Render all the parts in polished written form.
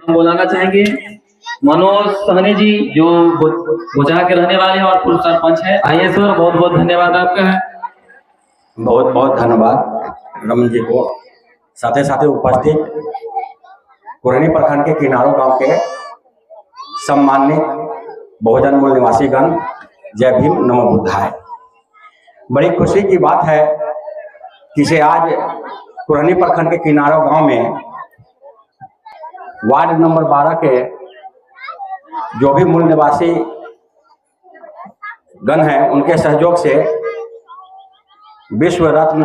हम बुलाना चाहेंगे मनोज सहनी जी जो गुजरात के रहने वाले हैं और पूर्व सरपंच है। आइए सर, बहुत बहुत धन्यवाद आपका है। बहुत बहुत धन्यवाद रमन जी को, साथ साथ उपस्थित कुरैनी प्रखंड के किनारों गांव के सम्मानित बहुजन मूल निवासीगण, जय भीम नमो बुद्धाय। बड़ी खुशी की बात है कि से आज कुरैनी प्रखंड के किनारों गांव में वार्ड नंबर 12 के जो भी मूल निवासी गण हैं उनके सहयोग से विश्व रत्न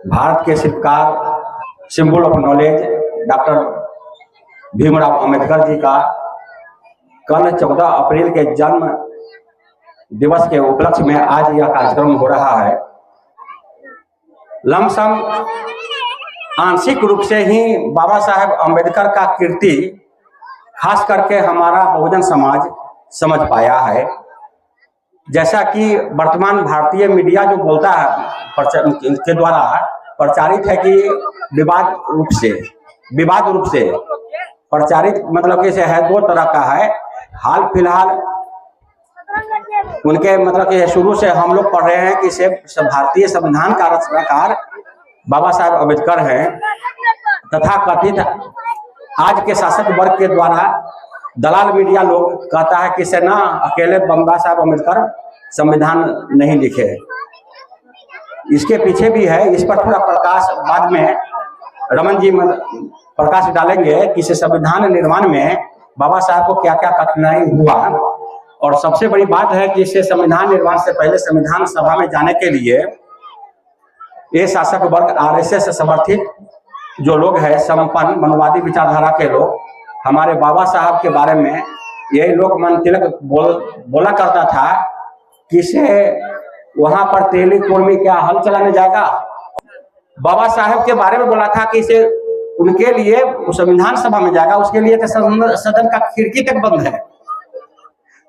भारत के शिल्पकार, symbol of knowledge doctor Bhimrao Ambedkar ji का कल 14 अप्रैल के जन्म दिवस के उपलक्ष्य में आज यह कार्यक्रम हो रहा है। लमसम आंशिक रूप से ही बाबा साहेब अंबेडकर का कीर्ति खास करके हमारा बहुजन समाज समझ पाया है। जैसा कि वर्तमान भारतीय मीडिया जो बोलता है के द्वारा प्रचारित है कि विवाद रूप से प्रचारित, मतलब कि है दो तरह का है। हाल फिलहाल उनके मतलब कि शुरू से हम लोग पढ़ रहे हैं कि से भारतीय संविधान का रचनाकार बाबा साहेब अम्बेडकर हैं, तथा कथित आज के शासक वर्ग के द्वारा दलाल मीडिया लोग कहता है कि से ना अकेले बाबा साहेब अम्बेडकर संविधान नहीं लिखे। इसके पीछे भी है, इस पर थोड़ा प्रकाश बाद में रमन जी प्रकाश डालेंगे कि से संविधान निर्माण में बाबा साहब को क्या क्या कठिनाई हुआ। और सबसे बड़ी बात है कि इसे संविधान निर्माण से पहले संविधान सभा में जाने के लिए ये शासक वर्ग आरएसएस समर्थित जो लोग हैं, संपन्न मनोवादी विचारधारा के लोग, हमारे बाबा साहब के बारे में यही लोकमान्य तिलक बोला करता था कि से वहां पर तेली कुर्मी क्या हल चलाने जाएगा। बाबा साहब के बारे में बोला था कि इसे उनके लिए संविधान सभा में जाएगा, उसके लिए तो सदन का खिड़की तक बंद है।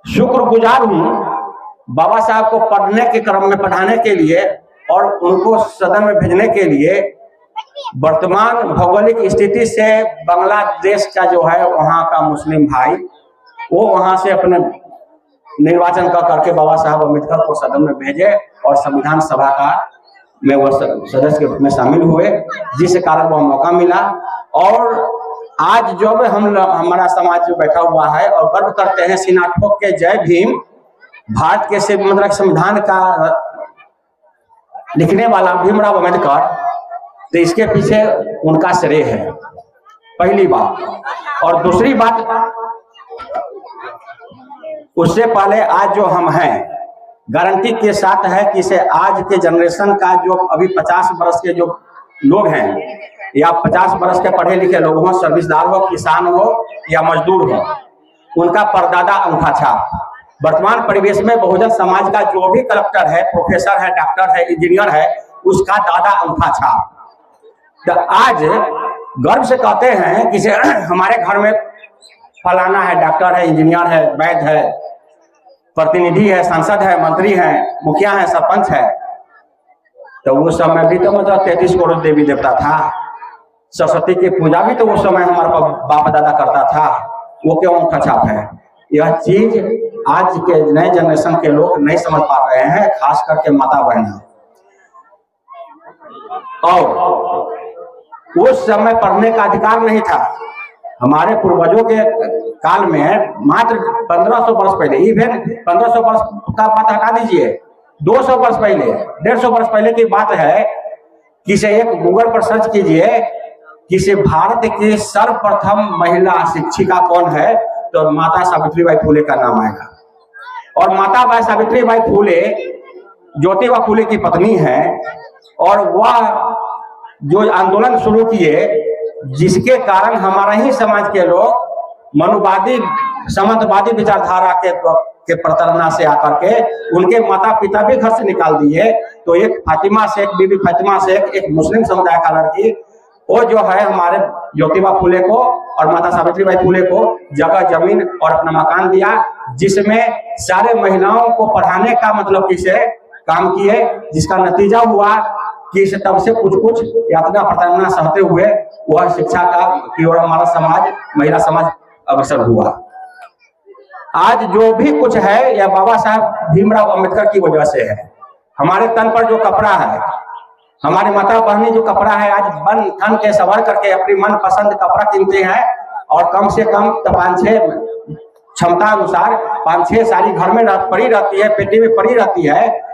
शुक्रगुजार हूं बाबा साहब को पढ़ने के क्रम में पढ़ाने के लिए और उनको सदन में भेजने के लिए वर्तमान भौगोलिक स्थिति से बांग्लादेश का जो है वहां का मुस्लिम भाई वो वहां से अपने निर्वाचन करके बाबा साहब अम्बेडकर को सदन में भेजे और संविधान सभा का में वो सदस्य के रूप में शामिल हुए, जिस कारण वह मौका मिला। और आज जो हमारा समाज जो बैठा हुआ है और गर्व करते हैं सीना ठोक के जय भीम, भारत के मतलब संविधान का लिखने वाला भीमराव अम्बेडकर, तो इसके पीछे उनका श्रेय है, पहली बात। और दूसरी बात, उससे पहले आज जो हम हैं गारंटी के साथ है कि से आज के जनरेशन का जो अभी 50 वर्ष के जो लोग हैं या 50 वर्ष के पढ़े लिखे लोग हों, सर्विसदार हो, किसान हो या मजदूर हो, उनका परदादा अंगूठा छाप वर्तमान परिवेश में बहुजन समाज का जो भी कलेक्टर है, प्रोफेसर है, डॉक्टर है, इंजीनियर है, उसका दादा अंगूठा छाप। तो आज गर्व से कहते हैं कि हमारे घर में फलाना है, डॉक्टर है, इंजीनियर है, वैद्य है, प्रतिनिधि है, सांसद है, मंत्री है, मुखिया है, सरपंच है। तो उस समय भी तो मतलब 33 करोड़ देवी देवता था, सरस्वती की पूजा भी तो उस समय हमारा बाप दादा करता था, वो क्यों अंगूठा छाप है। यह चीज आज के नए जनरेशन के लोग नहीं समझ पा रहे हैं, खास करके माता बहन। और उस समय पढ़ने का अधिकार नहीं था। हमारे पूर्वजों के काल में मात्र 1500 वर्ष पहले, इवन 1500 वर्ष का बात हटा दीजिए, 200 वर्ष पहले, 150 वर्ष पहले की बात है कि से एक गूगल पर सर्च कीजिए कि से भारत की सर्वप्रथम महिला शिक्षिका कौन है, तो माता सावित्रीबाई फुले का नाम आएगा। और माता सावित्रीबाई फुले ज्योतिबा फुले की पत्नी है, और वह जो आंदोलन शुरू किए जिसके कारण हमारा ही समाज के लोग मनुवादी समन्तवादी विचारधारा के प्रताड़ना से आकर के उनके माता पिता भी घर से निकाल दिए। तो एक फातिमा शेख, बीबी फातिमा शेख, एक मुस्लिम समुदाय का लड़की, वो जो है हमारे ज्योतिबा फुले को और माता सावित्रीबाई फुले को जगह जमीन और अपना मकान दिया, जिसमें सारे महिलाओं को पढ़ाने का मतलब किसे काम किए, जिसका नतीजा हुआ कि इस तब से कुछ कुछ यातना प्रताड़ना सहते हुए वह शिक्षा का की ओर हमारा समाज, महिला समाज अग्रसर हुआ। आज जो भी कुछ है यह बाबा साहब भीमराव अंबेडकर की वजह से है। हमारे तन पर जो कपड़ा है, हमारी माता बहनी जो कपड़ा है आज बन ठन के सवर करके अपनी मन पसंद कपड़ा किनते हैं और कम से कम 5-6 क्षमता अनुसार 5-6 साड़ी घर में पड़ी रहती है, पेटी में पड़ी रहती है।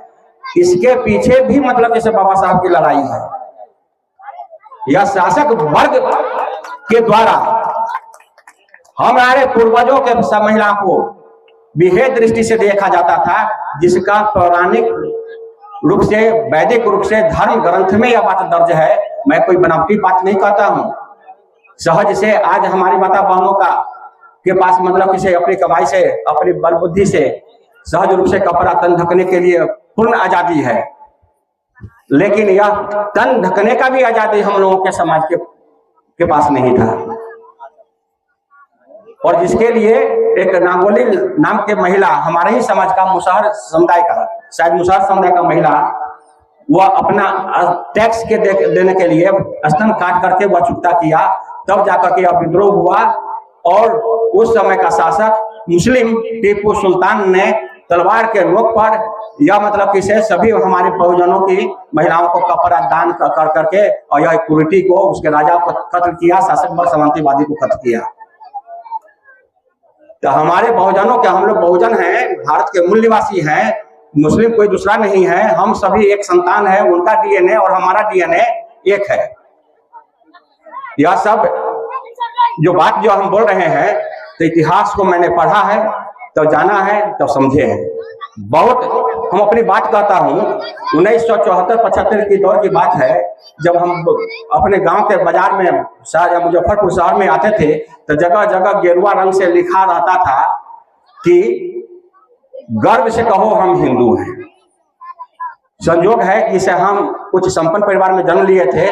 इसके पीछे भी मतलब जैसे बाबा साहब की लड़ाई है। यह शासक वर्ग के द्वारा हमारे पूर्वजों के महिला को विभेद दृष्टि से देखा जाता था, जिसका पौराणिक रूप से, वैदिक रूप से धर्म ग्रंथ में यह बात दर्ज है। मैं कोई बनावटी बात नहीं कहता हूं। सहज से आज हमारी माता बहनों का के पास मतलब किसी अपनी कमाई से, अपनी बल बुद्धि से सहज रूप से कपड़ा तन ढकने के लिए पूर्ण आजादी है। लेकिन यह तन ढकने का भी आजादी हम लोगों के समाज के पास नहीं था। और जिसके लिए एक नांगोली नाम के महिला, हमारे ही समाज का, मुसहर समुदाय का, शायद मुसहर समुदाय का महिला, वह अपना टैक्स के देने के लिए स्तन काट करके वह चुकता किया, तब जाकर के यह विद्रोह हुआ। और उस समय का शासक मुस्लिम टीपू सुल्तान ने तलवार के नोक पर यह मतलब कि से सभी हमारे बहुजनों की महिलाओं को कपड़ा दान कर करके और यह कुरीति को, उसके राजा को कत्ल किया, शासक वर्ग सामंतवादी को कत्ल किया। तो हमारे बहुजनों के, हम लोग बहुजन हैं, भारत के मूल निवासी हैं, मुस्लिम कोई दूसरा नहीं है, हम सभी एक संतान है, उनका डीएनए और हमारा डीएनए एक है। यह सब जो बात जो हम बोल रहे हैं, तो इतिहास को मैंने पढ़ा है, तो जाना है, तो समझे हैं। बहुत हम अपनी बात कहता हूँ, 1974-75 की दौर की बात है, जब हम अपने गांव के बाजार में या मुजफ्फरपुर शहर में आते थे, तो जगह जगह गेरुआ रंग से लिखा रहता था कि गर्व से कहो हम हिंदू हैं। संयोग है कि इसे हम कुछ संपन्न परिवार में जन्म लिए थे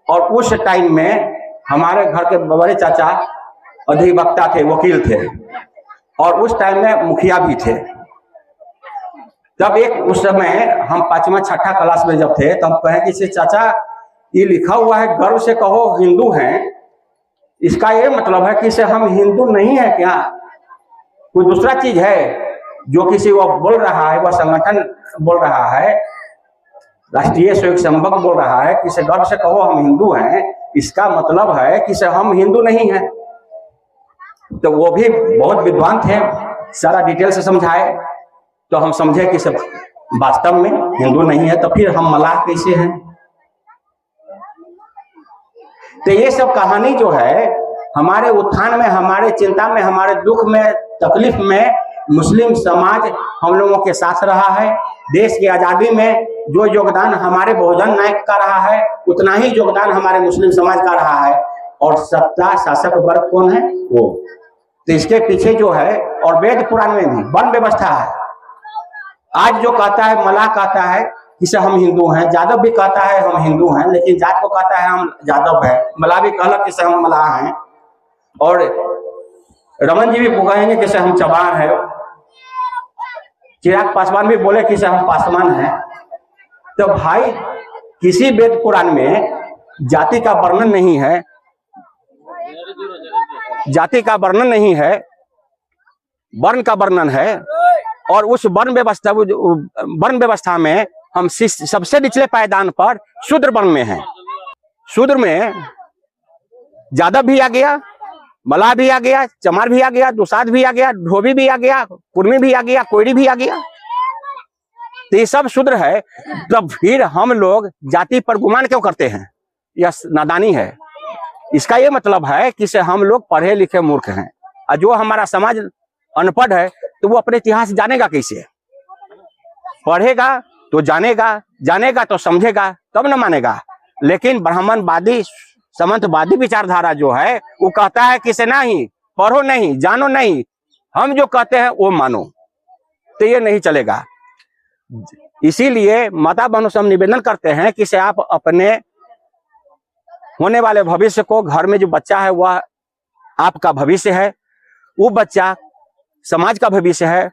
और उस टाइम में हमारे घर के बड़े चाचा अधिवक्ता थे, वकील थे और उस टाइम में मुखिया भी थे। तब एक उस समय हम 5वां-6ठा क्लास में जब थे, तब कहे कि चाचा ये लिखा हुआ है गर्व से कहो हिंदू हैं, इसका ये मतलब है कि इसे हम हिंदू नहीं है क्या? कोई दूसरा चीज है जो किसी वो बोल रहा है, वह संगठन बोल रहा है, राष्ट्रीय स्वयं संघ बोल रहा है कि इसे गर्व से कहो हम हिंदू हैं, इसका मतलब है कि इसे हम हिंदू नहीं हैं। तो वो भी बहुत विद्वान थे, सारा डिटेल से समझाए, तो हम समझे कि सब वास्तव में हिंदू नहीं है। तो फिर हम मलाह कैसे हैं? तो ये सब कहानी जो है हमारे उत्थान में, हमारे चिंता में, हमारे दुख में, तकलीफ में मुस्लिम समाज हम लोगों के साथ रहा है। देश की आजादी में जो योगदान हमारे बहुजन नायक का रहा है, उतना ही योगदान हमारे मुस्लिम समाज का रहा है। और सत्ता शासक वर्ग कौन है? वो। तो इसके पीछे जो है, और वेद पुराण में भी वर्ण व्यवस्था है। आज जो कहता है, मलाह कहता है कि हम हिंदू हैं, यादव भी कहता है हम हिंदू हैं, लेकिन जात को कहता है हम यादव है, मलाह भी कहलक कि हम मलाह हैं, और रमन जी भी कहेंगे कि हम चमार है, चिराग पासवान भी बोले कि हम पासवान हैं। तो भाई किसी वेद पुराण में जाति का वर्णन नहीं है, जाति का वर्णन नहीं है, वर्ण का वर्णन है। और उस वर्ण व्यवस्था में हम सबसे निचले पायदान पर शूद्र वर्ण में हैं। शूद्र में यादव भी आ गया, मलाह भी आ गया, चमार भी आ गया, दुसाध भी आ गया, धोबी भी आ गया, कुर्मी भी आ गया, कोयरी भी आ गया। तो ये सब शूद्र है। तब फिर हम लोग जाति पर गुमान क्यों करते हैं? यह नादानी है। इसका ये मतलब है कि से हम लोग पढ़े लिखे मूर्ख हैं, और जो हमारा समाज अनपढ़ है तो वो अपने इतिहास जानेगा कैसे? पढ़ेगा तो जानेगा, जानेगा तो समझेगा, तब न मानेगा। लेकिन ब्राह्मणवादी सामंतवादी विचारधारा जो है वो कहता है कि से नहीं, पढ़ो नहीं, जानो नहीं, हम जो कहते हैं वो मानो। तो ये नहीं चलेगा। इसीलिए माता बहनों से हम निवेदन करते हैं कि से आप अपने होने वाले भविष्य को, घर में जो बच्चा है वह आपका भविष्य है, वो बच्चा समाज का भविष्य है,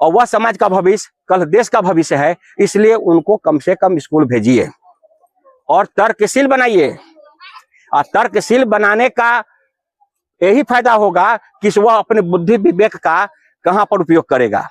और वह समाज का भविष्य कल देश का भविष्य है। इसलिए उनको कम से कम स्कूल भेजिए। और तर्कशील बनाइए। और तर्कशील बनाने का यही फायदा होगा कि वह अपने बुद्धि विवेक का कहां पर उपयोग करेगा।